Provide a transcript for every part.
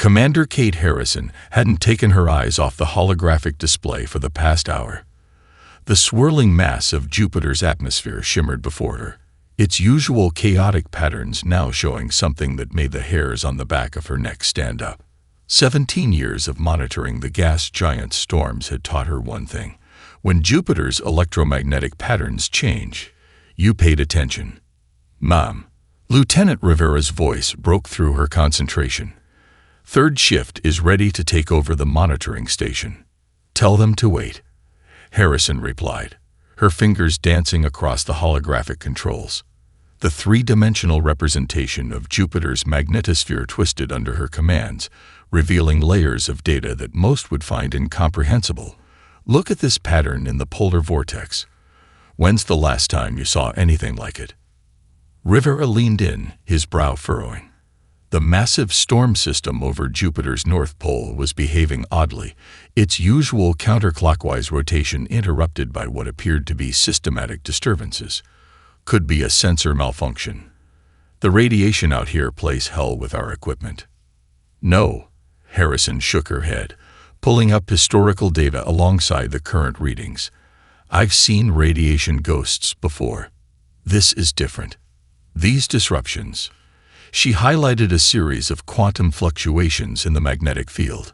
Commander Kate Harrison hadn't taken her eyes off the holographic display for the past hour. The swirling mass of Jupiter's atmosphere shimmered before her, its usual chaotic patterns now showing something that made the hairs on the back of her neck stand up. 17 years of monitoring the gas giant's storms had taught her one thing. When Jupiter's electromagnetic patterns change, you paid attention. "Mom." Lieutenant Rivera's voice broke through her concentration. "Third shift is ready to take over the monitoring station. Tell them to wait." Harrison replied, her fingers dancing across the holographic controls. The three-dimensional representation of Jupiter's magnetosphere twisted under her commands, revealing layers of data that most would find incomprehensible. "Look at this pattern in the polar vortex. When's the last time you saw anything like it?" Rivera leaned in, his brow furrowing. The massive storm system over Jupiter's North Pole was behaving oddly, its usual counterclockwise rotation interrupted by what appeared to be systematic disturbances. Could be a sensor malfunction. "The radiation out here plays hell with our equipment." "No," Harrison shook her head, pulling up historical data alongside the current readings. "I've seen radiation ghosts before. This is different. These disruptions..." She highlighted a series of quantum fluctuations in the magnetic field.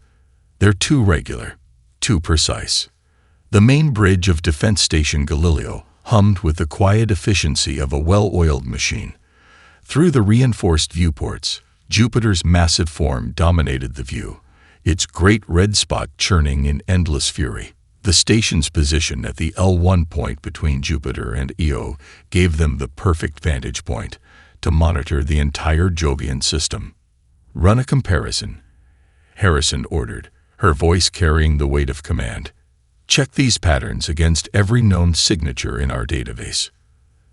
"They're too regular, too precise." The main bridge of Defense Station Galileo hummed with the quiet efficiency of a well-oiled machine. Through the reinforced viewports, Jupiter's massive form dominated the view, its great red spot churning in endless fury. The station's position at the L1 point between Jupiter and Io gave them the perfect vantage point to monitor the entire Jovian system. "Run a comparison," Harrison ordered, her voice carrying the weight of command. "Check these patterns against every known signature in our database."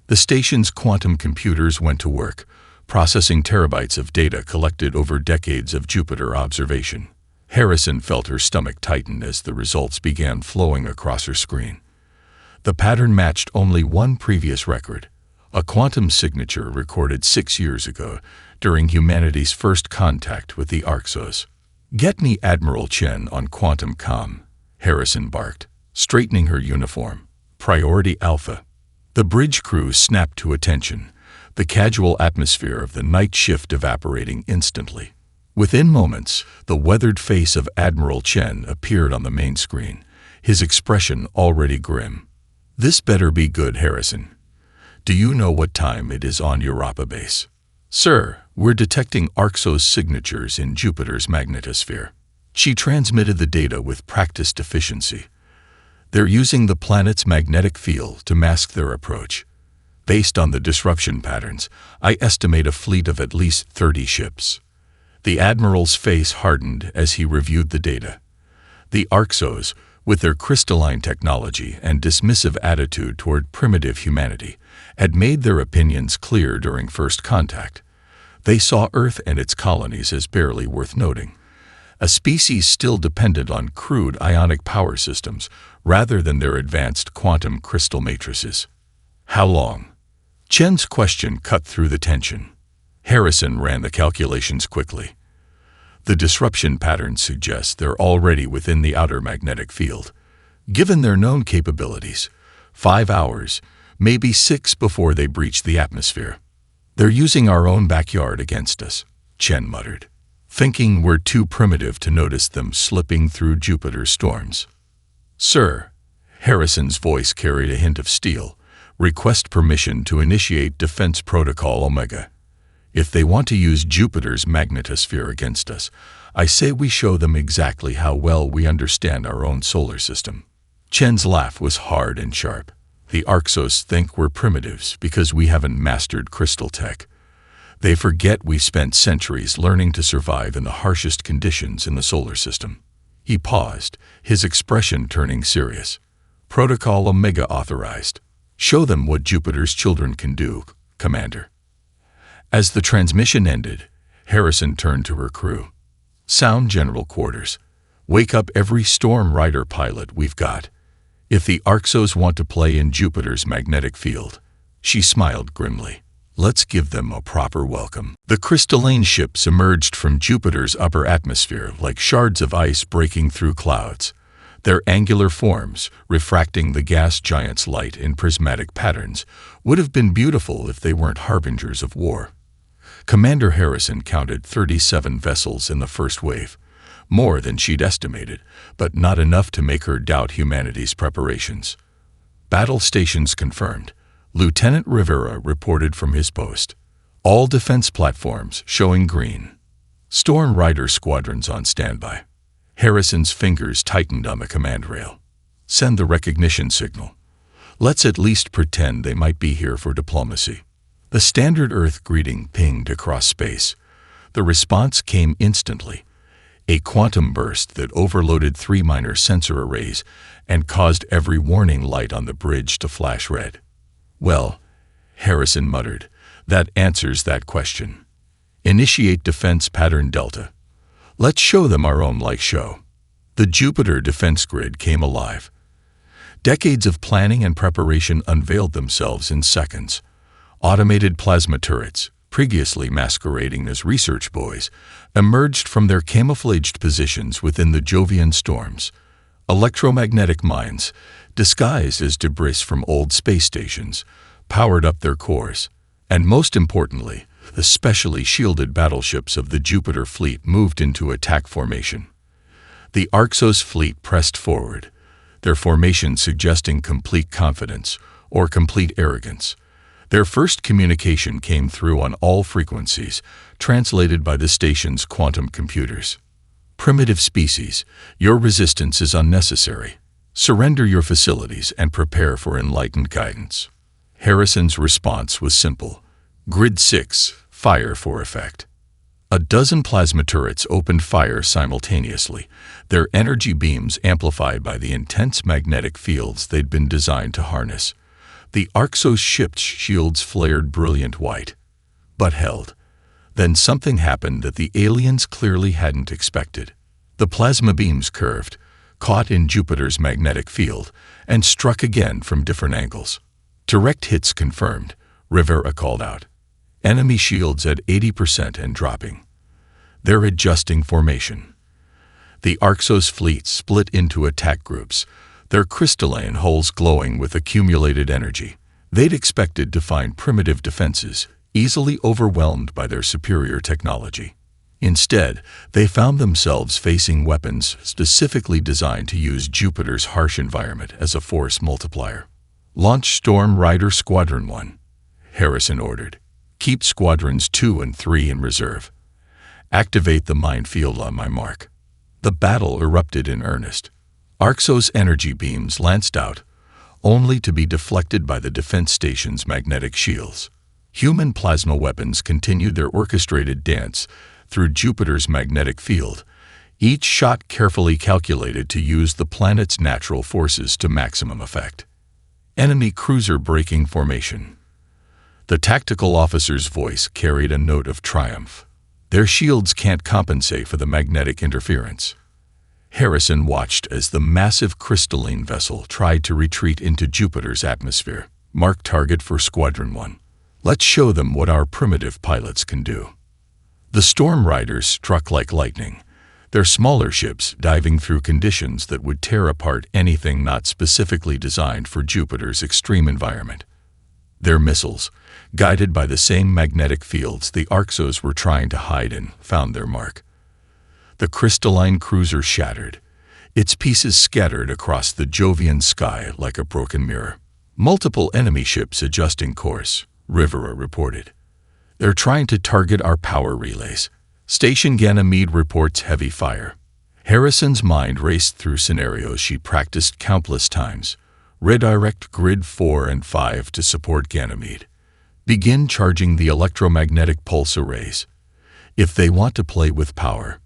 The station's quantum computers went to work, processing terabytes of data collected over decades of Jupiter observation. Harrison felt her stomach tighten as the results began flowing across her screen. The pattern matched only one previous record, a quantum signature recorded 6 years ago during humanity's first contact with the Orcs. "Get me Admiral Chen on quantum comm," Harrison barked, straightening her uniform. "Priority Alpha." The bridge crew snapped to attention, the casual atmosphere of the night shift evaporating instantly. Within moments, the weathered face of Admiral Chen appeared on the main screen, his expression already grim. "This better be good, Harrison. Do you know what time it is on Europa base?" "Sir, we're detecting Orcs' signatures in Jupiter's magnetosphere." She transmitted the data with practiced efficiency. "They're using the planet's magnetic field to mask their approach. Based on the disruption patterns, I estimate a fleet of at least 30 ships." The Admiral's face hardened as he reviewed the data. The Orcs, with their crystalline technology and dismissive attitude toward primitive humanity, had made their opinions clear during first contact. They saw Earth and its colonies as barely worth noting, a species still dependent on crude ionic power systems rather than their advanced quantum crystal matrices. "How long?" Chen's question cut through the tension. Harrison ran the calculations quickly. "The disruption patterns suggest they're already within the outer magnetic field. Given their known capabilities, 5 hours, maybe 6 before they breach the atmosphere." "They're using our own backyard against us," Chen muttered, thinking we're too primitive to notice them slipping through Jupiter's storms. "Sir," Harrison's voice carried a hint of steel, "request permission to initiate Defense Protocol Omega. If they want to use Jupiter's magnetosphere against us, I say we show them exactly how well we understand our own solar system." Chen's laugh was hard and sharp. "The Orcs think we're primitives because we haven't mastered crystal tech. They forget we've spent centuries learning to survive in the harshest conditions in the solar system." He paused, his expression turning serious. "Protocol Omega authorized. Show them what Jupiter's children can do, Commander." As the transmission ended, Harrison turned to her crew. "Sound General Quarters. Wake up every Storm Rider pilot we've got. If the Orcs want to play in Jupiter's magnetic field," she smiled grimly, Let's give them a proper welcome. The crystalline ships emerged from Jupiter's upper atmosphere like shards of ice breaking through clouds. Their angular forms, refracting the gas giant's light in prismatic patterns, would have been beautiful if they weren't harbingers of war. Commander Harrison counted 37 vessels in the first wave, more than she'd estimated, but not enough to make her doubt humanity's preparations. Battle stations confirmed. Lieutenant Rivera reported from his post. All defense platforms showing green. Storm Rider squadrons on standby. Harrison's fingers tightened on the command rail. Send the recognition signal. Let's at least pretend they might be here for diplomacy. The standard Earth greeting pinged across space. The response came instantly. A quantum burst that overloaded 3 minor sensor arrays and caused every warning light on the bridge to flash red. Well, Harrison muttered, that answers that question. Initiate defense pattern Delta. Let's show them our own show. The Jupiter defense grid came alive. Decades of planning and preparation unveiled themselves in seconds. Automated plasma turrets, previously masquerading as research buoys, emerged from their camouflaged positions within the Jovian storms. Electromagnetic mines, disguised as debris from old space stations, powered up their cores. And most importantly, the specially shielded battleships of the Jupiter fleet moved into attack formation. The Orcs' fleet pressed forward, their formation suggesting complete confidence or complete arrogance. Their first communication came through on all frequencies, translated by the station's quantum computers. Primitive species, your resistance is unnecessary. Surrender your facilities and prepare for enlightened guidance. Harrison's response was simple. Grid 6, fire for effect. A dozen plasma turrets opened fire simultaneously, their energy beams amplified by the intense magnetic fields they'd been designed to harness. The Orcs' ship's shields flared brilliant white, but held. Then something happened that the aliens clearly hadn't expected. The plasma beams curved, caught in Jupiter's magnetic field, and struck again from different angles. Direct hits confirmed, Rivera called out. Enemy shields at 80% and dropping. They're adjusting formation. The Orcs' fleet split into attack groups, their crystalline hulls glowing with accumulated energy. They'd expected to find primitive defenses, easily overwhelmed by their superior technology. Instead, they found themselves facing weapons specifically designed to use Jupiter's harsh environment as a force multiplier. Launch Storm Rider Squadron 1, Harrison ordered. Keep Squadrons 2 and 3 in reserve. Activate the minefield on my mark. The battle erupted in earnest. Orcs' energy beams lanced out, only to be deflected by the defense station's magnetic shields. Human plasma weapons continued their orchestrated dance through Jupiter's magnetic field, each shot carefully calculated to use the planet's natural forces to maximum effect. Enemy cruiser breaking formation. The tactical officer's voice carried a note of triumph. Their shields can't compensate for the magnetic interference. Harrison watched as the massive crystalline vessel tried to retreat into Jupiter's atmosphere. Mark target for Squadron 1. Let's show them what our primitive pilots can do. The Storm Riders struck like lightning, their smaller ships diving through conditions that would tear apart anything not specifically designed for Jupiter's extreme environment. Their missiles, guided by the same magnetic fields the Orcs were trying to hide in, found their mark. The crystalline cruiser shattered, its pieces scattered across the Jovian sky like a broken mirror. Multiple enemy ships adjusting course, Rivera reported. They're trying to target our power relays. Station Ganymede reports heavy fire. Harrison's mind raced through scenarios she practiced countless times. Redirect Grid 4 and 5 to support Ganymede. Begin charging the electromagnetic pulse arrays. If they want to play with power.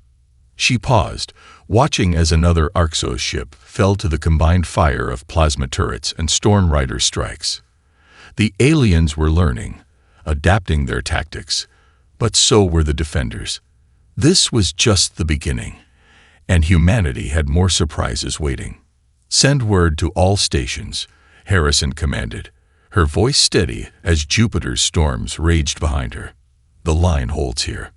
She paused, watching as another Orcs ship fell to the combined fire of plasma turrets and Storm Rider strikes. The aliens were learning, adapting their tactics, but so were the defenders. This was just the beginning, and humanity had more surprises waiting. Send word to all stations, Harrison commanded, her voice steady as Jupiter's storms raged behind her. "The line holds here.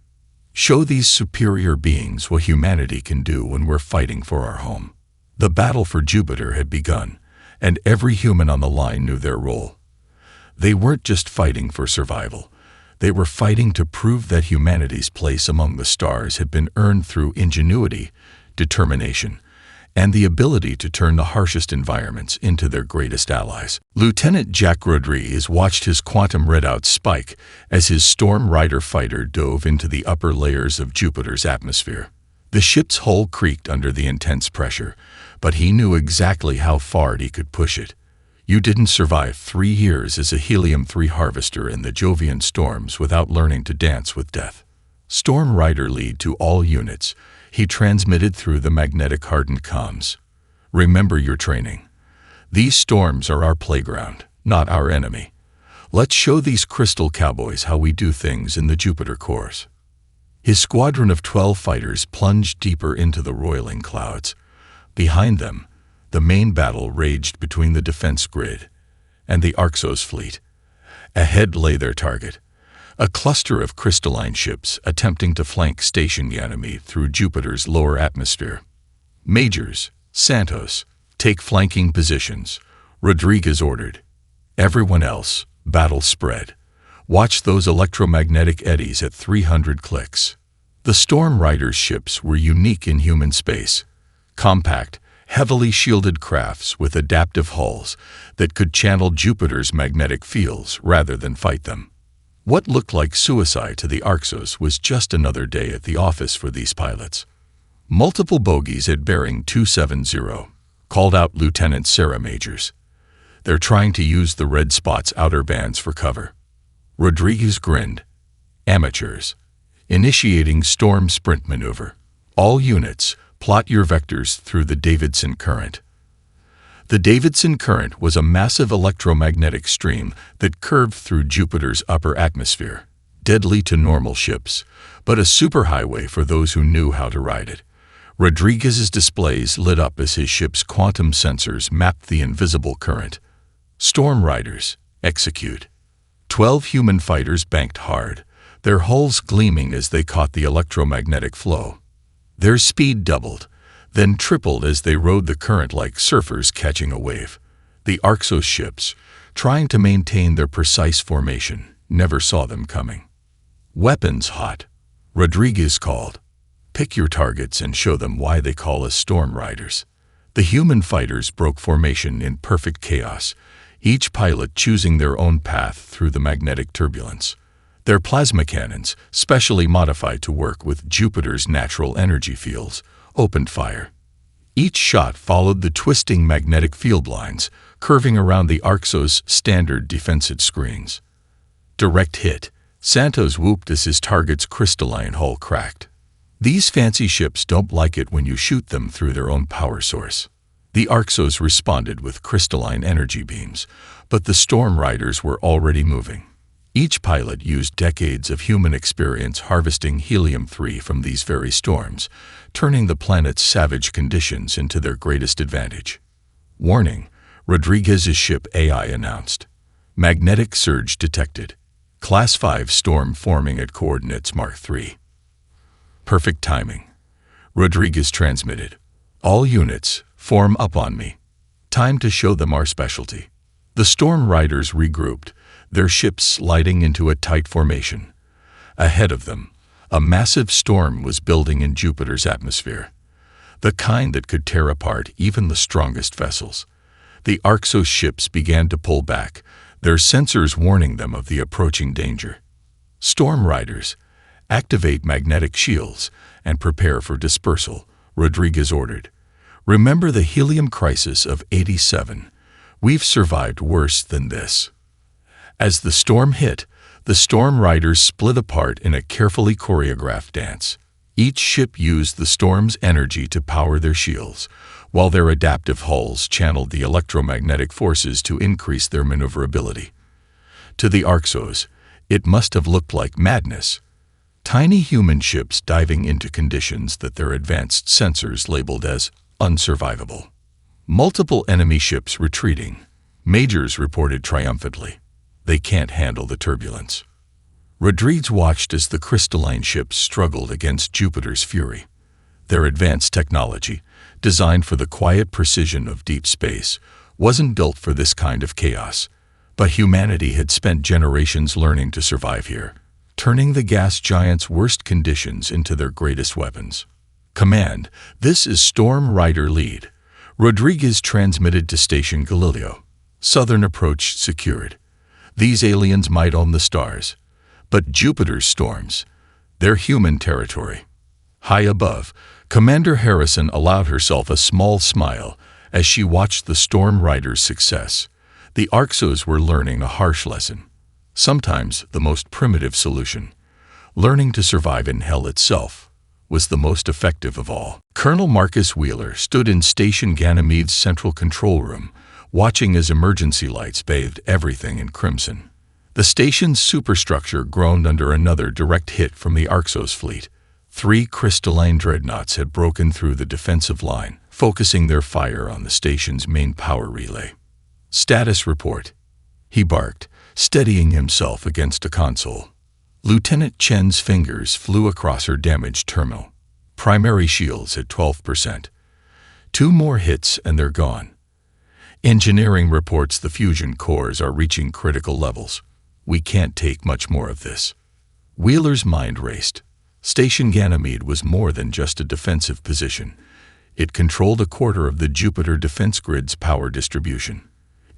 Show these superior beings what humanity can do when we're fighting for our home." The battle for Jupiter had begun, and every human on the line knew their role. They weren't just fighting for survival. They were fighting to prove that humanity's place among the stars had been earned through ingenuity, determination, and the ability to turn the harshest environments into their greatest allies. Lieutenant Jack Rodriguez watched his quantum readout spike as his Storm Rider fighter dove into the upper layers of Jupiter's atmosphere. The ship's hull creaked under the intense pressure, but he knew exactly how far he could push it. You didn't survive 3 years as a helium-3 harvester in the Jovian storms without learning to dance with death. Storm Rider lead to all units. He transmitted through the magnetic-hardened comms. "Remember your training. These storms are our playground, not our enemy. Let's show these crystal cowboys how we do things in the Jupiter cores." His squadron of 12 fighters plunged deeper into the roiling clouds. Behind them, the main battle raged between the defense grid and the Orcs fleet. Ahead lay their target, a cluster of crystalline ships attempting to flank Station Ganymede through Jupiter's lower atmosphere. "Majors, Santos, take flanking positions," Rodriguez ordered. "Everyone else, battle spread. Watch those electromagnetic eddies at 300 clicks." The Storm Rider's ships were unique in human space. Compact, heavily shielded crafts with adaptive hulls that could channel Jupiter's magnetic fields rather than fight them. What looked like suicide to the Orcs was just another day at the office for these pilots. "Multiple bogeys at bearing 270, called out Lieutenant Sarah Majors. "They're trying to use the red spot's outer bands for cover." Rodriguez grinned. "Amateurs. Initiating storm sprint maneuver. All units, plot your vectors through the Davidson current." The Davidson current was a massive electromagnetic stream that curved through Jupiter's upper atmosphere, deadly to normal ships, but a superhighway for those who knew how to ride it. Rodriguez's displays lit up as his ship's quantum sensors mapped the invisible current. Storm Riders, execute. 12 human fighters banked hard, their hulls gleaming as they caught the electromagnetic flow. Their speed doubled, then tripled as they rode the current like surfers catching a wave. The Orcs ships, trying to maintain their precise formation, never saw them coming. "Weapons hot," Rodriguez called. "Pick your targets and show them why they call us Storm Riders." The human fighters broke formation in perfect chaos, each pilot choosing their own path through the magnetic turbulence. Their plasma cannons, specially modified to work with Jupiter's natural energy fields, opened fire. Each shot followed the twisting magnetic field lines, curving around the Orcs' standard defensive screens. "Direct hit," Santos whooped as his target's crystalline hull cracked. "These fancy ships don't like it when you shoot them through their own power source." The Orcs responded with crystalline energy beams, but the Storm Riders were already moving. Each pilot used decades of human experience harvesting helium-3 from these very storms, turning the planet's savage conditions into their greatest advantage. "Warning," Rodriguez's ship AI announced. "Magnetic surge detected. Class 5 storm forming at coordinates Mark 3. "Perfect timing," Rodriguez transmitted. "All units, form up on me. Time to show them our specialty." The Storm Riders regrouped, their ships sliding into a tight formation. Ahead of them, a massive storm was building in Jupiter's atmosphere, the kind that could tear apart even the strongest vessels. The Orcs ships began to pull back, their sensors warning them of the approaching danger. "Storm Riders, activate magnetic shields and prepare for dispersal," Rodriguez ordered. "Remember the helium crisis of '87. We've survived worse than this." As the storm hit, the Storm Riders split apart in a carefully choreographed dance. Each ship used the storm's energy to power their shields, while their adaptive hulls channeled the electromagnetic forces to increase their maneuverability. To the Orcs, it must have looked like madness. Tiny human ships diving into conditions that their advanced sensors labeled as unsurvivable. Multiple enemy ships retreating, Majors reported triumphantly. They can't handle the turbulence. Rodriguez watched as the crystalline ships struggled against Jupiter's fury. Their advanced technology, designed for the quiet precision of deep space, wasn't built for this kind of chaos. But humanity had spent generations learning to survive here, turning the gas giants' worst conditions into their greatest weapons. Command, this is Storm Rider Lead. Rodriguez transmitted to Station Galileo. Southern approach secured. These aliens might own the stars, but Jupiter's storms, they're human territory. High above, Commander Harrison allowed herself a small smile as she watched the Storm Rider's success. The Orcs were learning a harsh lesson. Sometimes the most primitive solution, learning to survive in hell itself, was the most effective of all. Colonel Marcus Wheeler stood in Station Ganymede's central control room, watching as emergency lights bathed everything in crimson. The station's superstructure groaned under another direct hit from the Orcs' fleet. 3 crystalline dreadnoughts had broken through the defensive line, focusing their fire on the station's main power relay. Status report, he barked, steadying himself against a console. Lieutenant Chen's fingers flew across her damaged terminal. Primary shields at 12%. 2 more hits and they're gone. Engineering reports the fusion cores are reaching critical levels. We can't take much more of this. Wheeler's mind raced. Station Ganymede was more than just a defensive position. It controlled a quarter of the Jupiter defense grid's power distribution.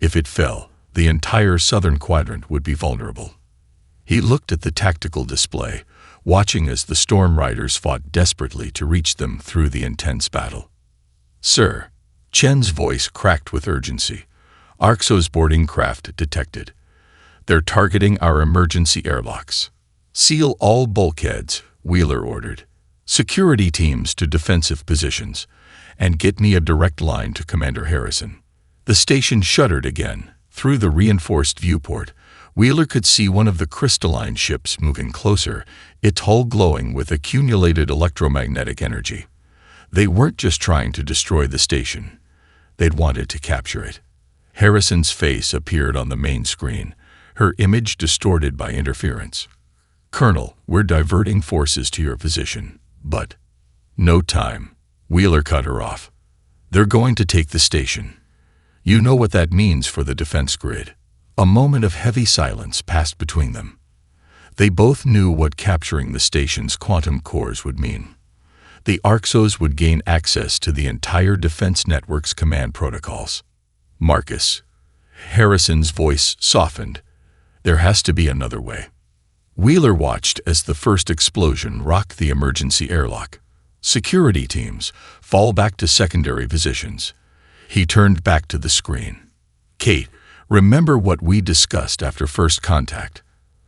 If it fell, the entire southern quadrant would be vulnerable. He looked at the tactical display, watching as the Storm Riders fought desperately to reach them through the intense battle. Sir, Chen's voice cracked with urgency. Orcs' boarding craft detected. They're targeting our emergency airlocks. Seal all bulkheads, Wheeler ordered. Security teams to defensive positions, and get me a direct line to Commander Harrison. The station shuddered again. Through the reinforced viewport, Wheeler could see one of the crystalline ships moving closer, its hull glowing with accumulated electromagnetic energy. They weren't just trying to destroy the station. They'd wanted to capture it. Harrison's face appeared on the main screen, her image distorted by interference. Colonel, we're diverting forces to your position, but... No time. Wheeler cut her off. They're going to take the station. You know what that means for the defense grid. A moment of heavy silence passed between them. They both knew what capturing the station's quantum cores would mean. The Orcs would gain access to the entire defense network's command protocols. Marcus. Harrison's voice softened. There has to be another way. Wheeler watched as the first explosion rocked the emergency airlock. Security teams, fall back to secondary positions. He turned back to the screen. Kate, remember what we discussed after first contact,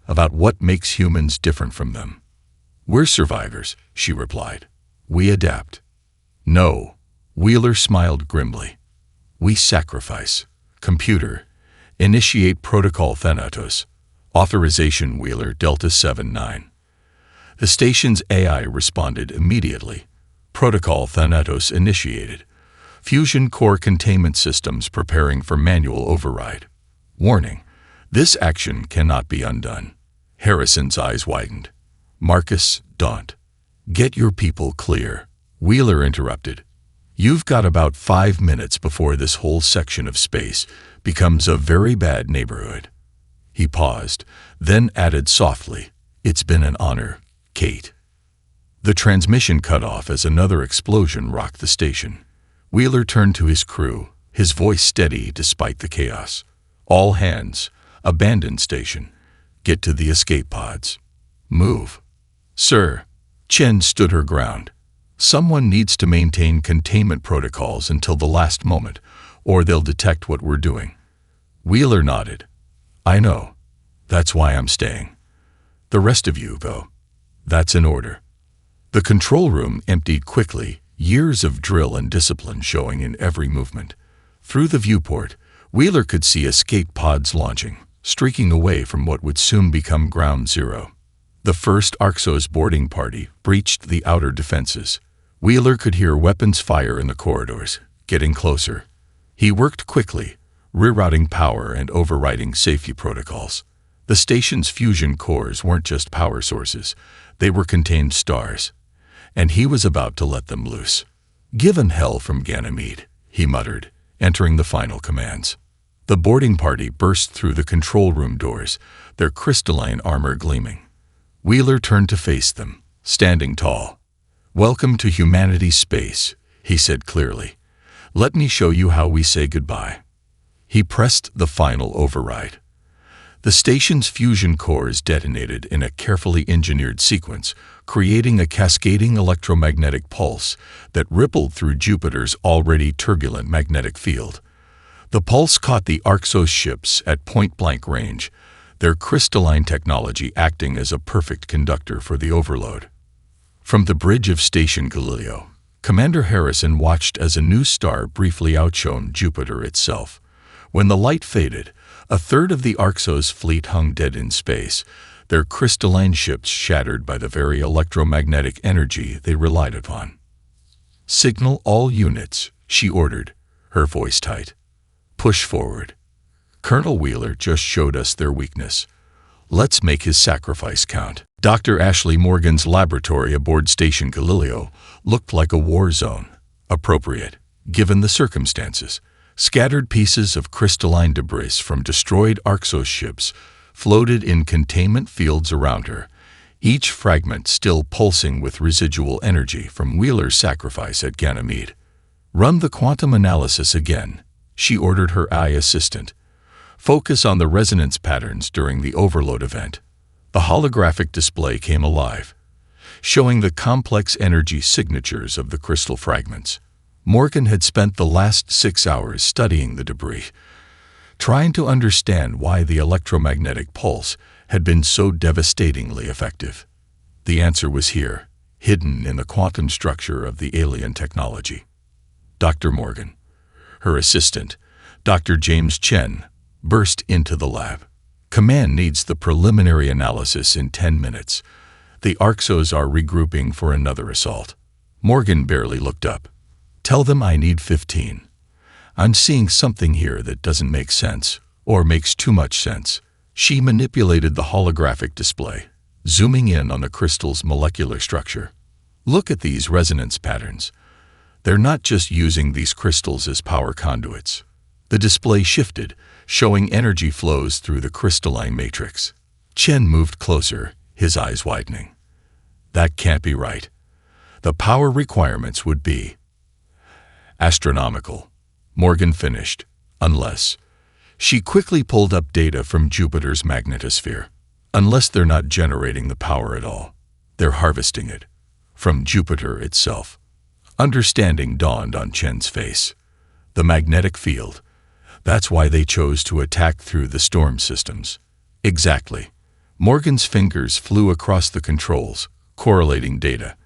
about what makes humans different from them. We're survivors, she replied. We adapt. No, Wheeler smiled grimly. We sacrifice. Computer, initiate Protocol Thanatos. Authorization Wheeler Delta 79. The station's AI responded immediately. Protocol Thanatos initiated. Fusion core containment systems preparing for manual override. Warning, this action cannot be undone. Harrison's eyes widened. Marcus, Daunt. Get your people clear. Wheeler interrupted. You've got about 5 minutes before this whole section of space becomes a very bad neighborhood. He paused, then added softly, It's been an honor, Kate. The transmission cut off as another explosion rocked the station. Wheeler turned to his crew, his voice steady despite the chaos. All hands, abandon station. Get to the escape pods. Move. Sir. Chen stood her ground. Someone needs to maintain containment protocols until the last moment, or they'll detect what we're doing. Wheeler nodded. I know. That's why I'm staying. The rest of you, though. That's an order. The control room emptied quickly, years of drill and discipline showing in every movement. Through the viewport, Wheeler could see escape pods launching, streaking away from what would soon become Ground Zero. The first Orcs boarding party breached the outer defenses. Wheeler could hear weapons fire in the corridors, getting closer. He worked quickly, rerouting power and overriding safety protocols. The station's fusion cores weren't just power sources, they were contained stars. And he was about to let them loose. "Given hell from Ganymede," he muttered, entering the final commands. The boarding party burst through the control room doors, their crystalline armor gleaming. Wheeler turned to face them, standing tall. "Welcome to humanity's space," he said clearly. "Let me show you how we say goodbye." He pressed the final override. The station's fusion cores detonated in a carefully engineered sequence, creating a cascading electromagnetic pulse that rippled through Jupiter's already turbulent magnetic field. The pulse caught the Orcs ships at point-blank range, their crystalline technology acting as a perfect conductor for the overload. From the bridge of Station Galileo, Commander Harrison watched as a new star briefly outshone Jupiter itself. When the light faded, a third of the Orcs' fleet hung dead in space, their crystalline ships shattered by the very electromagnetic energy they relied upon. "Signal all units," she ordered, her voice tight. "Push forward. Colonel Wheeler just showed us their weakness. Let's make his sacrifice count." Dr. Ashley Morgan's laboratory aboard Station Galileo looked like a war zone, appropriate, given the circumstances. Scattered pieces of crystalline debris from destroyed Orcs ships floated in containment fields around her, each fragment still pulsing with residual energy from Wheeler's sacrifice at Ganymede. "Run the quantum analysis again," she ordered her AI assistant. "Focus on the resonance patterns during the overload event." The holographic display came alive, showing the complex energy signatures of the crystal fragments. Morgan had spent the last 6 hours studying the debris, trying to understand why the electromagnetic pulse had been so devastatingly effective. The answer was here, hidden in the quantum structure of the alien technology. Dr. Morgan, her assistant, Dr. James Chen, burst into the lab. "Command needs the preliminary analysis in 10 minutes. The Orcs are regrouping for another assault." Morgan barely looked up. "Tell them I need 15. I'm seeing something here that doesn't make sense, or makes too much sense." She manipulated the holographic display, zooming in on the crystal's molecular structure. "Look at these resonance patterns. They're not just using these crystals as power conduits." The display shifted, showing energy flows through the crystalline matrix. Chen moved closer, his eyes widening. "That can't be right. The power requirements would be astronomical," Morgan finished, "unless—" She quickly pulled up data from Jupiter's magnetosphere. "Unless they're not generating the power at all. They're harvesting it. From Jupiter itself." Understanding dawned on Chen's face. The magnetic field. That's why they chose to attack through the storm systems. Exactly. Morgan's fingers flew across the controls, correlating data.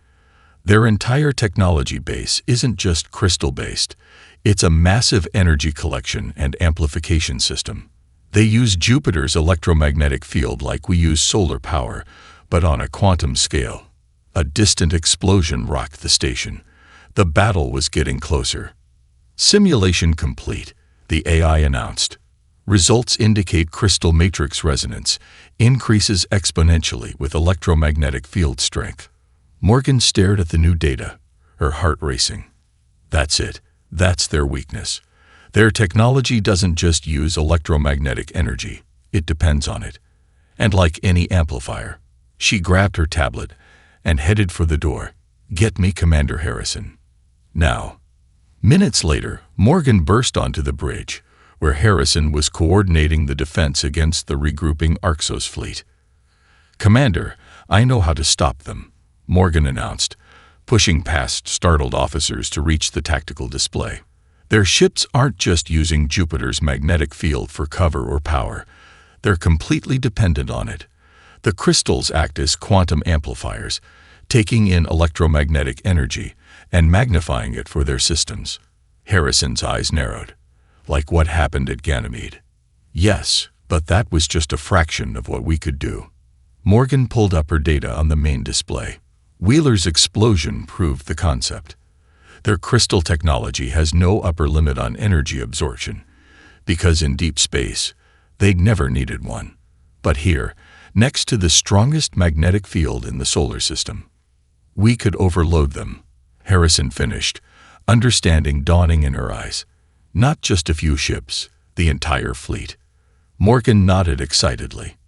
Their entire technology base isn't just crystal-based. It's a massive energy collection and amplification system. They use Jupiter's electromagnetic field like we use solar power, but on a quantum scale. A distant explosion rocked the station. The battle was getting closer. "Simulation complete," the AI announced. "Results indicate crystal matrix resonance increases exponentially with electromagnetic field strength." Morgan stared at the new data, her heart racing. That's it. That's their weakness. Their technology doesn't just use electromagnetic energy. It depends on it. And like any amplifier, she grabbed her tablet and headed for the door. "Get me Commander Harrison. Now." Minutes later, Morgan burst onto the bridge, where Harrison was coordinating the defense against the regrouping Orcs fleet. "Commander, I know how to stop them," Morgan announced, pushing past startled officers to reach the tactical display. "Their ships aren't just using Jupiter's magnetic field for cover or power. They're completely dependent on it. The crystals act as quantum amplifiers, taking in electromagnetic energy and magnifying it for their systems." Harrison's eyes narrowed. "Like what happened at Ganymede." "Yes, but that was just a fraction of what we could do." Morgan pulled up her data on the main display. Wheeler's explosion proved the concept. Their crystal technology has no upper limit on energy absorption. because in deep space, they'd never needed one. But here, next to the strongest magnetic field in the solar system, we could overload them, Harrison finished, understanding dawning in her eyes. Not just a few ships, the entire fleet. Morgan nodded excitedly.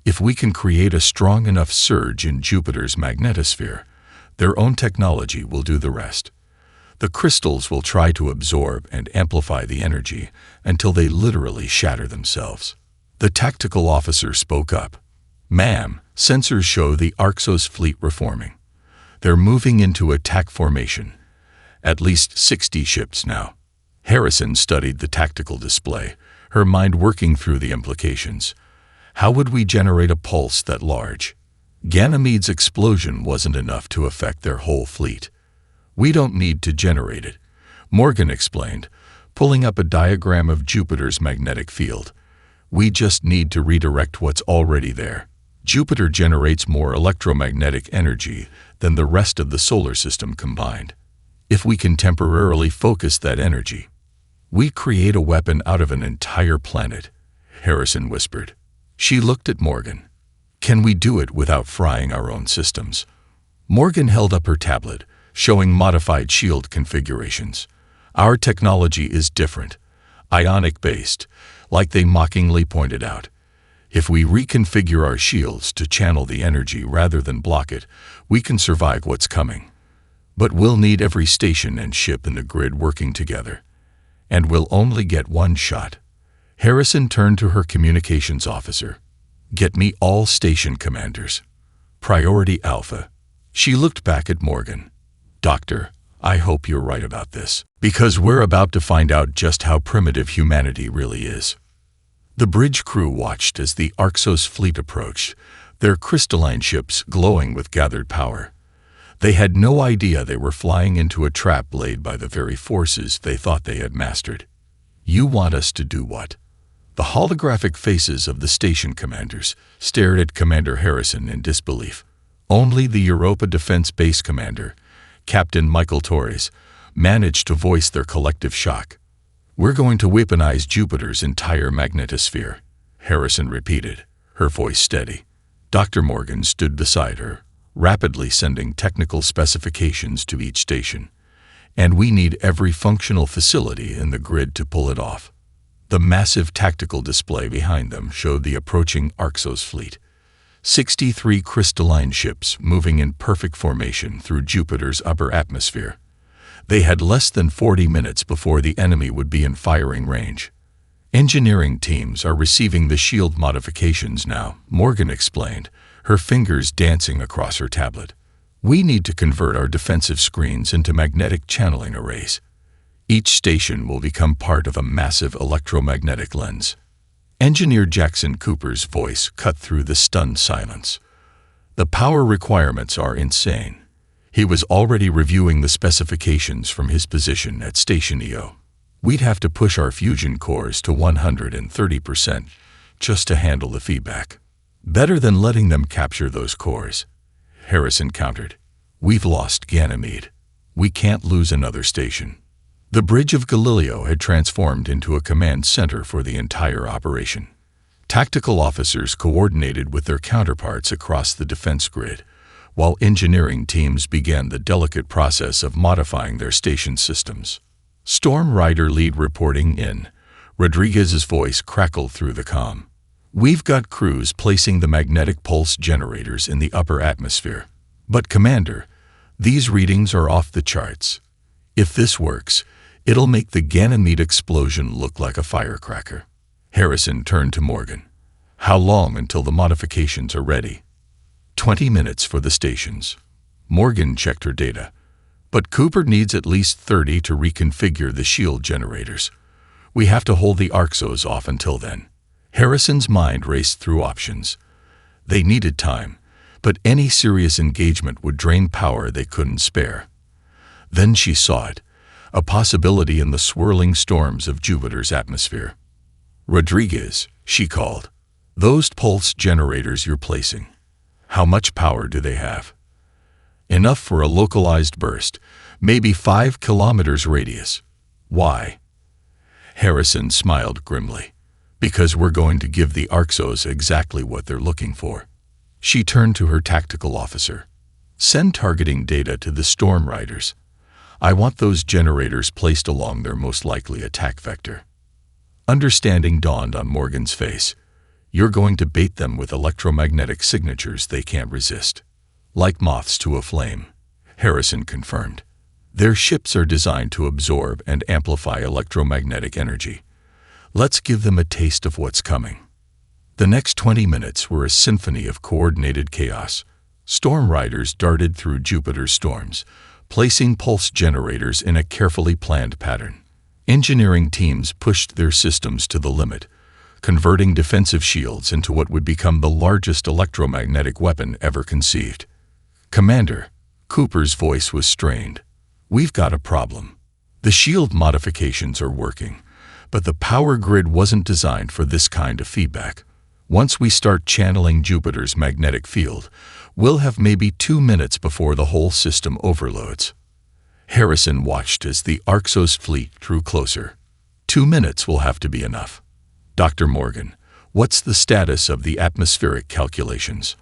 If we can create a strong enough surge in Jupiter's magnetosphere, their own technology will do the rest. The crystals will try to absorb and amplify the energy until they literally shatter themselves. The tactical officer spoke up. Ma'am, sensors show the Orcs' fleet reforming. They're moving into attack formation. At least 60 ships now. Harrison studied the tactical display, her mind working through the implications. How would we generate a pulse that large? Ganymede's explosion wasn't enough to affect their whole fleet. We don't need to generate it, Morgan explained, pulling up a diagram of Jupiter's magnetic field. We just need to redirect what's already there. Jupiter generates more electromagnetic energy than the rest of the solar system combined. If we can temporarily focus that energy, we create a weapon out of an entire planet, Harrison whispered. She looked at Morgan. Can we do it without frying our own systems? Morgan held up her tablet, showing modified shield configurations. Our technology is different, ionic-based, like they mockingly pointed out. If we reconfigure our shields to channel the energy rather than block it, we can survive what's coming. But we'll need every station and ship in the grid working together. And we'll only get one shot. Harrison turned to her communications officer. Get me all station commanders. Priority Alpha. She looked back at Morgan. Doctor, I hope you're right about this, because we're about to find out just how primitive humanity really is. The bridge crew watched as the Orcs' fleet approached, their crystalline ships glowing with gathered power. They had no idea they were flying into a trap laid by the very forces they thought they had mastered. You want us to do what? The holographic faces of the station commanders stared at Commander Harrison in disbelief. Only the Europa Defense Base Commander, Captain Michael Torres, managed to voice their collective shock. We're going to weaponize Jupiter's entire magnetosphere, Harrison repeated, her voice steady. Dr. Morgan stood beside her, rapidly sending technical specifications to each station. And we need every functional facility in the grid to pull it off. The massive tactical display behind them showed the approaching Orcs' fleet. 63 crystalline ships moving in perfect formation through Jupiter's upper atmosphere. They had less than 40 minutes before the enemy would be in firing range. Engineering teams are receiving the shield modifications now, Morgan explained, her fingers dancing across her tablet. We need to convert our defensive screens into magnetic channeling arrays. Each station will become part of a massive electromagnetic lens. Engineer Jackson Cooper's voice cut through the stunned silence. The power requirements are insane. He was already reviewing the specifications from his position at Station EO. We'd have to push our fusion cores to 130% just to handle the feedback. Better than letting them capture those cores, Harrison countered. We've lost Ganymede. We can't lose another station. The bridge of Galileo had transformed into a command center for the entire operation. Tactical officers coordinated with their counterparts across the defense grid, while engineering teams began the delicate process of modifying their station systems. Storm Rider lead reporting in. Rodriguez's voice crackled through the comm. We've got crews placing the magnetic pulse generators in the upper atmosphere. But Commander, these readings are off the charts. If this works, it'll make the Ganymede explosion look like a firecracker. Harrison turned to Morgan. How long until the modifications are ready? 20 minutes for the stations. Morgan checked her data. But Cooper needs at least 30 to reconfigure the shield generators. We have to hold the Orcs off until then. Harrison's mind raced through options. They needed time, but any serious engagement would drain power they couldn't spare. Then she saw it, a possibility in the swirling storms of Jupiter's atmosphere. Rodriguez, she called. Those pulse generators you're placing, how much power do they have? Enough for a localized burst, maybe 5 kilometers radius. Why? Harrison smiled grimly. Because we're going to give the Orcs exactly what they're looking for. She turned to her tactical officer. Send targeting data to the Storm Riders. I want those generators placed along their most likely attack vector. Understanding dawned on Morgan's face. You're going to bait them with electromagnetic signatures they can't resist. Like moths to a flame, Harrison confirmed. Their ships are designed to absorb and amplify electromagnetic energy. Let's give them a taste of what's coming. The next 20 minutes were a symphony of coordinated chaos. Storm Riders darted through Jupiter's storms, placing pulse generators in a carefully planned pattern. Engineering teams pushed their systems to the limit, converting defensive shields into what would become the largest electromagnetic weapon ever conceived. Commander, Cooper's voice was strained. We've got a problem. The shield modifications are working, but the power grid wasn't designed for this kind of feedback. Once we start channeling Jupiter's magnetic field, we'll have maybe 2 minutes before the whole system overloads. Harrison watched as the Orcs fleet drew closer. 2 minutes will have to be enough. Dr. Morgan, what's the status of the atmospheric calculations?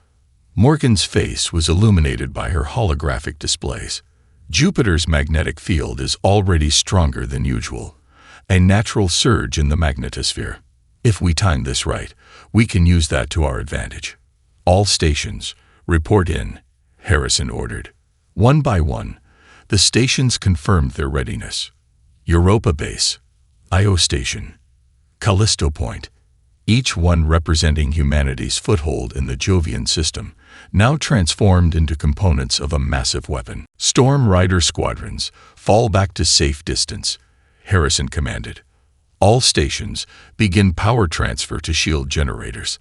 Morgan's face was illuminated by her holographic displays. Jupiter's magnetic field is already stronger than usual. A natural surge in the magnetosphere. If we time this right, we can use that to our advantage. All stations, report in, Harrison ordered. One by one, the stations confirmed their readiness. Europa Base, Io Station, Callisto Point, each one representing humanity's foothold in the Jovian system, now transformed into components of a massive weapon. Storm Rider squadrons, fall back to safe distance, Harrison commanded. All stations, begin power transfer to shield generators.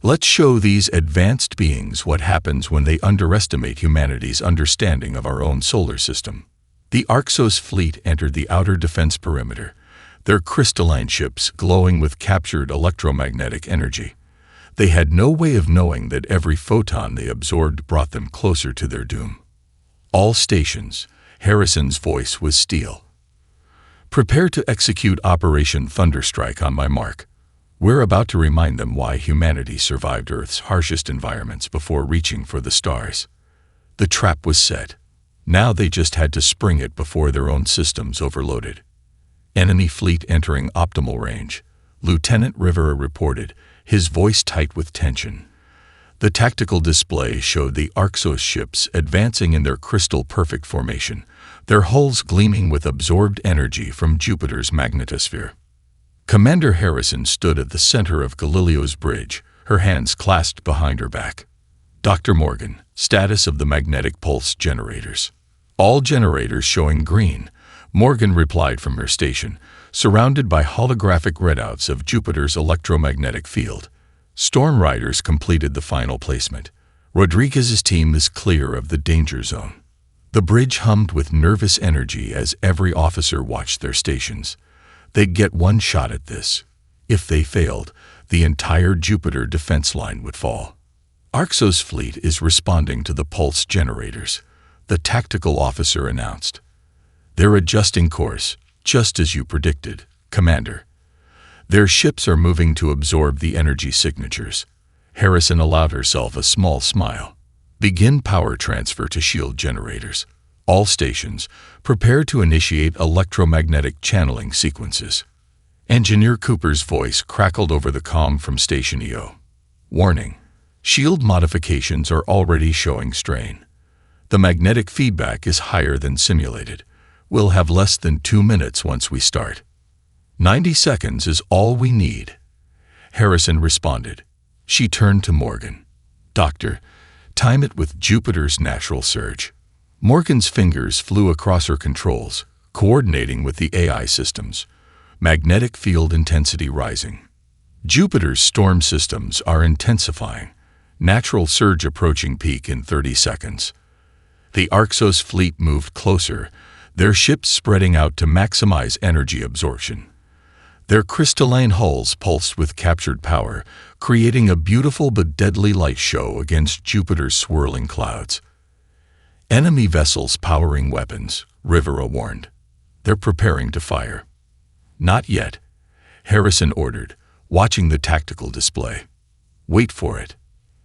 Let's show these advanced beings what happens when they underestimate humanity's understanding of our own solar system. The Orcs fleet entered the outer defense perimeter, their crystalline ships glowing with captured electromagnetic energy. They had no way of knowing that every photon they absorbed brought them closer to their doom. All stations, Harrison's voice was steel. Prepare to execute Operation Thunderstrike on my mark. We're about to remind them why humanity survived Earth's harshest environments before reaching for the stars. The trap was set. Now they just had to spring it before their own systems overloaded. Enemy fleet entering optimal range, Lieutenant Rivera reported, his voice tight with tension. The tactical display showed the Orcs ships advancing in their crystal-perfect formation, their hulls gleaming with absorbed energy from Jupiter's magnetosphere. Commander Harrison stood at the center of Galileo's bridge, her hands clasped behind her back. Dr. Morgan, status of the magnetic pulse generators. All generators showing green, Morgan replied from her station, surrounded by holographic readouts of Jupiter's electromagnetic field. Storm Riders completed the final placement. Rodriguez's team is clear of the danger zone. The bridge hummed with nervous energy as every officer watched their stations. They'd get one shot at this. If they failed, the entire Jupiter defense line would fall. Orcs' fleet is responding to the pulse generators, the tactical officer announced. They're adjusting course, just as you predicted, Commander. Their ships are moving to absorb the energy signatures. Harrison allowed herself a small smile. Begin power transfer to shield generators. All stations, prepare to initiate electromagnetic channeling sequences. Engineer Cooper's voice crackled over the comm from Station EO. Warning. Shield modifications are already showing strain. The magnetic feedback is higher than simulated. We'll have less than 2 minutes once we start. 90 seconds is all we need. Harrison responded. She turned to Morgan. Doctor, time it with Jupiter's natural surge. Morgan's fingers flew across her controls, coordinating with the AI systems. Magnetic field intensity rising. Jupiter's storm systems are intensifying. Natural surge approaching peak in 30 seconds. The Orcs' fleet moved closer, their ships spreading out to maximize energy absorption. Their crystalline hulls pulsed with captured power, creating a beautiful but deadly light show against Jupiter's swirling clouds. Enemy vessels powering weapons, Rivera warned. They're preparing to fire. Not yet, Harrison ordered, watching the tactical display. "Wait for it."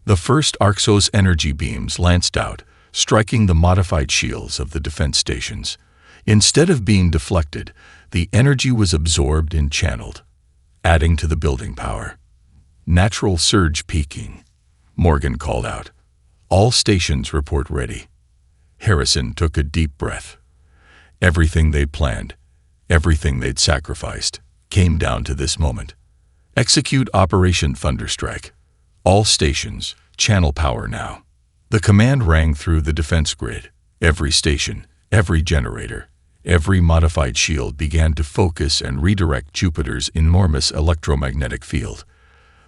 The first Orcs' energy beams lanced out, striking the modified shields of the defense stations. Instead of being deflected, the energy was absorbed and channeled, adding to the building power. "Natural surge peaking," Morgan called out. "All stations report ready." Harrison took a deep breath. Everything they'd planned, everything they'd sacrificed, came down to this moment. Execute Operation Thunderstrike. All stations, channel power now. The command rang through the defense grid. Every station, every generator, every modified shield began to focus and redirect Jupiter's enormous electromagnetic field.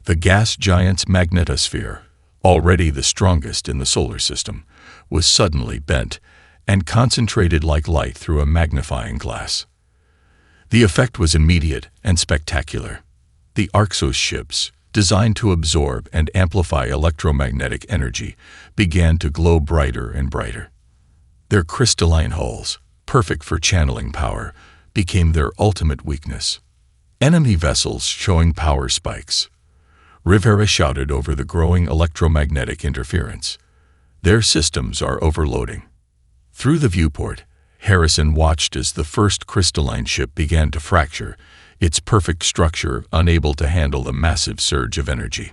The gas giant's magnetosphere, already the strongest in the solar system, was suddenly bent and concentrated like light through a magnifying glass. The effect was immediate and spectacular. The Orcs' ships, designed to absorb and amplify electromagnetic energy, began to glow brighter and brighter. Their crystalline hulls, perfect for channeling power, became their ultimate weakness. Enemy vessels showing power spikes. Rivera shouted over the growing electromagnetic interference. "Their systems are overloading." Through the viewport, Harrison watched as the first crystalline ship began to fracture, its perfect structure unable to handle the massive surge of energy.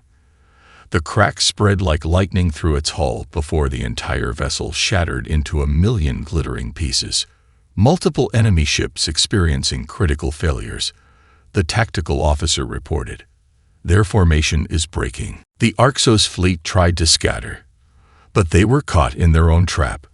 The cracks spread like lightning through its hull before the entire vessel shattered into a million glittering pieces. Multiple enemy ships experiencing critical failures. The tactical officer reported. "Their formation is breaking." The Orcs' fleet tried to scatter, but they were caught in their own trap.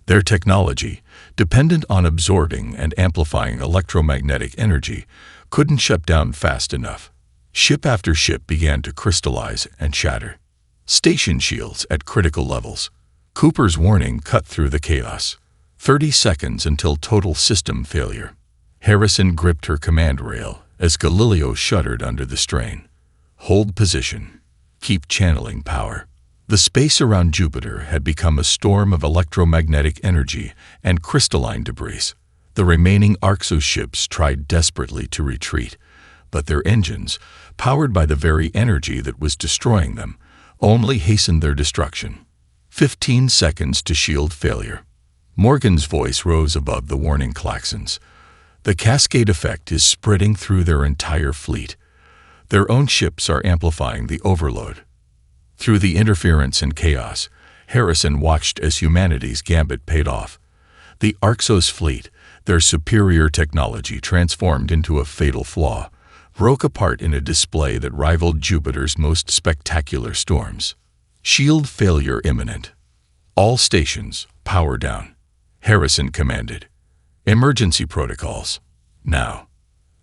Their technology, dependent on absorbing and amplifying electromagnetic energy, couldn't shut down fast enough. Ship after ship began to crystallize and shatter. Station shields at critical levels. Cooper's warning cut through the chaos. 30 seconds until total system failure. Harrison gripped her command rail as Galileo shuddered under the strain. "Hold position. Keep channeling power." The space around Jupiter had become a storm of electromagnetic energy and crystalline debris. The remaining Orcs' ships tried desperately to retreat, but their engines, powered by the very energy that was destroying them, only hastened their destruction. 15 seconds to shield failure. Morgan's voice rose above the warning klaxons. "The cascade effect is spreading through their entire fleet. Their own ships are amplifying the overload." Through the interference and chaos, Harrison watched as humanity's gambit paid off. The Orcs' fleet, their superior technology transformed into a fatal flaw, broke apart in a display that rivaled Jupiter's most spectacular storms. "Shield failure imminent. All stations, power down," Harrison commanded. "Emergency protocols. Now."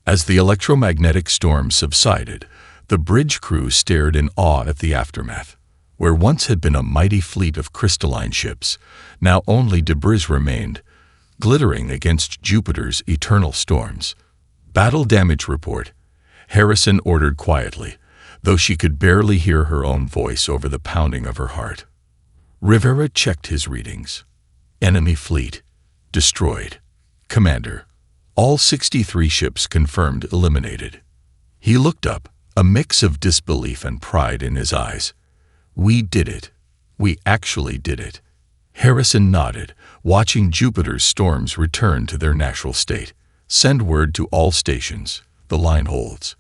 As the electromagnetic storm subsided, the bridge crew stared in awe at the aftermath. Where once had been a mighty fleet of crystalline ships, now only debris remained, glittering against Jupiter's eternal storms. "Battle damage report," Harrison ordered quietly, though she could barely hear her own voice over the pounding of her heart. Rivera checked his readings. "Enemy fleet. Destroyed. Commander. All 63 ships confirmed eliminated." He looked up, a mix of disbelief and pride in his eyes. "We did it. We actually did it." Harrison nodded, watching Jupiter's storms return to their natural state. "Send word to all stations. The line holds.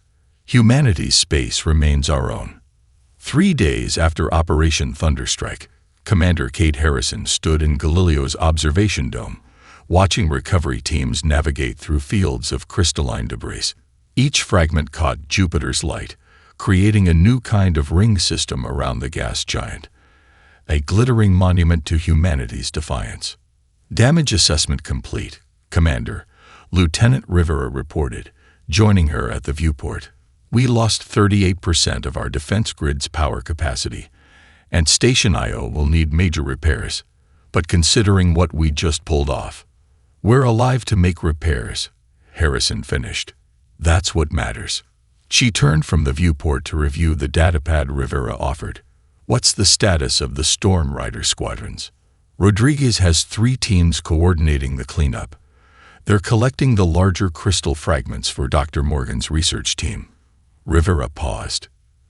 Humanity's space remains our own." 3 days after Operation Thunderstrike, Commander Kate Harrison stood in Galileo's observation dome, watching recovery teams navigate through fields of crystalline debris. Each fragment caught Jupiter's light, creating a new kind of ring system around the gas giant, a glittering monument to humanity's defiance. "Damage assessment complete, Commander," Lieutenant Rivera reported, joining her at the viewport. "We lost 38% of our defense grid's power capacity, and Station IO will need major repairs. But considering what we just pulled off, we're alive to make repairs," Harrison finished. "That's what matters." She turned from the viewport to review the datapad Rivera offered. "What's the status of the Storm Rider squadrons?" "Rodriguez has 3 teams coordinating the cleanup. They're collecting the larger crystal fragments for Dr. Morgan's research team. Rivera paused.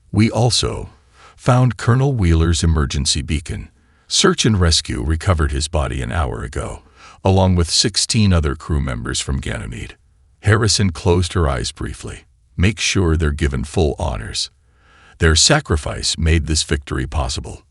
We also found Colonel Wheeler's emergency beacon. Search and rescue recovered his body an hour ago, along with 16 other crew members from Ganymede. Harrison closed her eyes briefly. Make sure they're given full honors. Their sacrifice made this victory possible.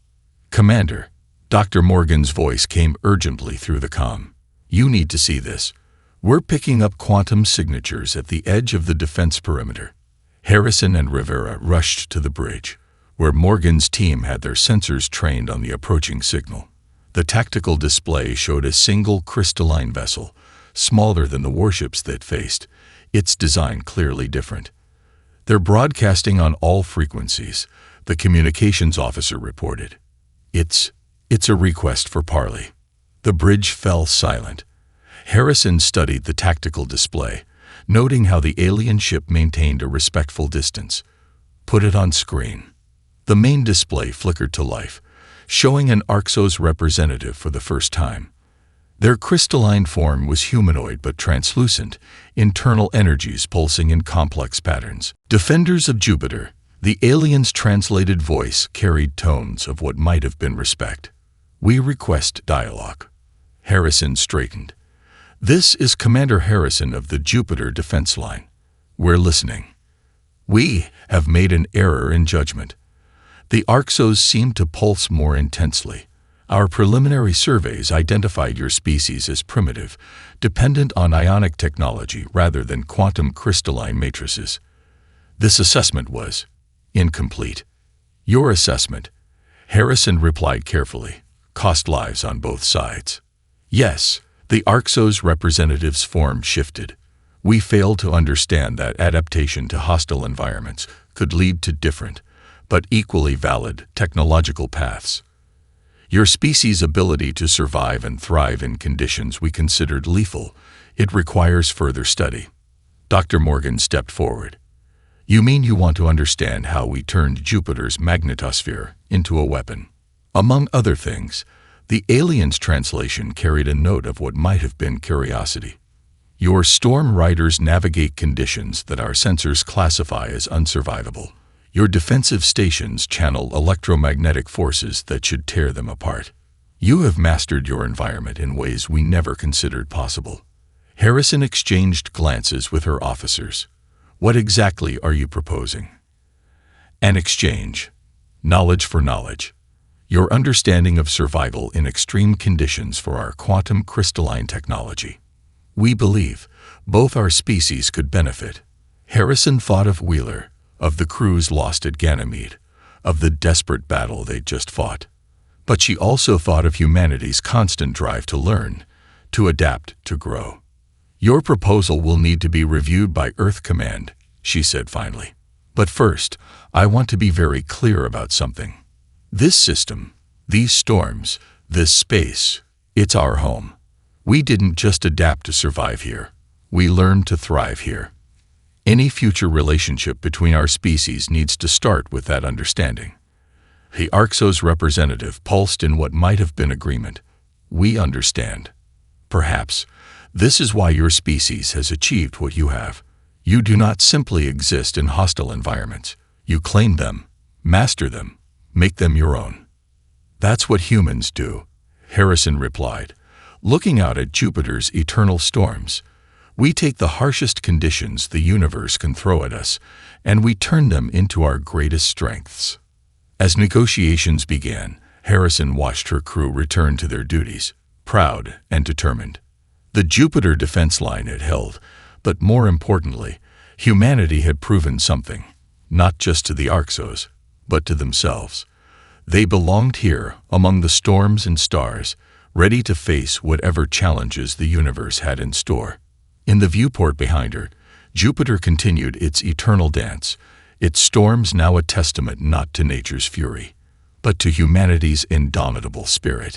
Commander, Dr. Morgan's voice came urgently through the comm. You need to see this. We're picking up quantum signatures at the edge of the defense perimeter. Harrison and Rivera rushed to the bridge, where Morgan's team had their sensors trained on the approaching signal. The tactical display showed a single crystalline vessel, smaller than the warships they'd faced, its design clearly different. They're broadcasting on all frequencies, the communications officer reported. It's a request for parley. The bridge fell silent. Harrison studied the tactical display, noting how the alien ship maintained a respectful distance. Put it on screen. The main display flickered to life, showing an Orcs representative for the first time. Their crystalline form was humanoid but translucent, internal energies pulsing in complex patterns. Defenders of Jupiter, the alien's translated voice carried tones of what might have been respect. We request dialogue. Harrison straightened. This is Commander Harrison of the Jupiter Defense Line. We're listening. We have made an error in judgment. The Orcs seem to pulse more intensely. Our preliminary surveys identified your species as primitive, dependent on ionic technology rather than quantum crystalline matrices. This assessment was incomplete. Your assessment, Harrison replied carefully, cost lives on both sides. Yes, the Orcs' representative's form shifted. We failed to understand that adaptation to hostile environments could lead to different, but equally valid, technological paths. Your species' ability to survive and thrive in conditions we considered lethal, it requires further study. Dr. Morgan stepped forward. You mean you want to understand how we turned Jupiter's magnetosphere into a weapon? Among other things, the alien's translation carried a note of what might have been curiosity. Your storm riders navigate conditions that our sensors classify as unsurvivable. Your defensive stations channel electromagnetic forces that should tear them apart. You have mastered your environment in ways we never considered possible. Harrison exchanged glances with her officers. What exactly are you proposing? An exchange. Knowledge for knowledge. Your understanding of survival in extreme conditions for our quantum crystalline technology. We believe both our species could benefit. Harrison thought of Wheeler, of the crews lost at Ganymede, of the desperate battle they'd just fought. But she also thought of humanity's constant drive to learn, to adapt, to grow. Your proposal will need to be reviewed by Earth Command, she said finally. But first, I want to be very clear about something. This system, these storms, this space, it's our home. We didn't just adapt to survive here. We learned to thrive here. Any future relationship between our species needs to start with that understanding. The Orcs' representative pulsed in what might have been agreement. We understand. Perhaps this is why your species has achieved what you have. You do not simply exist in hostile environments. You claim them, master them, make them your own. That's what humans do, Harrison replied, looking out at Jupiter's eternal storms. We take the harshest conditions the universe can throw at us, and we turn them into our greatest strengths. As negotiations began, Harrison watched her crew return to their duties, proud and determined. The Jupiter defense line had held, but more importantly, humanity had proven something, not just to the Orcs, but to themselves. They belonged here, among the storms and stars, ready to face whatever challenges the universe had in store. In the viewport behind her, Jupiter continued its eternal dance, its storms now a testament not to nature's fury, but to humanity's indomitable spirit.